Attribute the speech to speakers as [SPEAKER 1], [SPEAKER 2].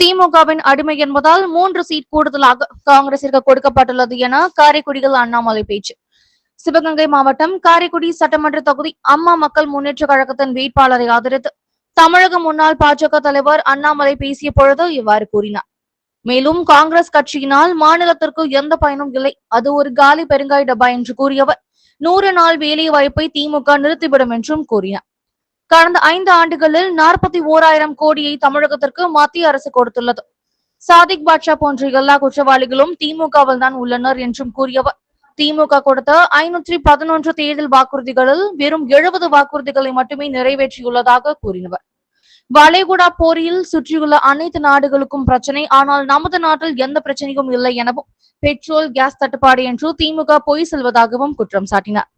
[SPEAKER 1] திமுகவின் அடிமை என்பதால் 3 சீட் கூடுதலாக காங்கிரசிற்கு கொடுக்கப்பட்டுள்ளது என காரைக்குடியில் அண்ணாமலை பேச்சு. சிவகங்கை மாவட்டம் காரைக்குடி சட்டமன்ற தொகுதி அம்மா மக்கள் முன்னேற்ற கழகத்தின் வேட்பாளரை ஆதரித்து தமிழக முன்னாள் பாஜக தலைவர் அண்ணாமலை பேசிய பொழுது இவ்வாறு கூறினார். மேலும் காங்கிரஸ் கட்சியினால் மாநிலத்திற்கு எந்த பயனும் இல்லை, அது ஒரு காலி பெருங்காய் டப்பா என்று கூறியவர் 100 நாள் வேலை வாய்ப்பை திமுக நிறுத்திவிடும் என்றும் கூறினார். கடந்த 5 ஆண்டுகளில் 41,000 கோடியை தமிழகத்திற்கு மத்திய அரசு கொடுத்துள்ளது. சாதிக் பாட்ஷா போன்ற எல்லா குற்றவாளிகளும் திமுகவில் தான் உள்ளனர் என்றும் கூறியவர், திமுக கொடுத்த 511 தேர்தல் வாக்குறுதிகளில் வெறும் 70 வாக்குறுதிகளை மட்டுமே நிறைவேற்றியுள்ளதாக கூறினவர். வளைகுடா போரில் சுற்றியுள்ள அனைத்து நாடுகளுக்கும் பிரச்சனை, ஆனால் நமது நாட்டில் எந்த பிரச்சனையும் இல்லை எனவும், பெட்ரோல் கேஸ் தட்டுப்பாடு என்று திமுக பொய் சொல்வதாகவும் குற்றம் சாட்டினார்.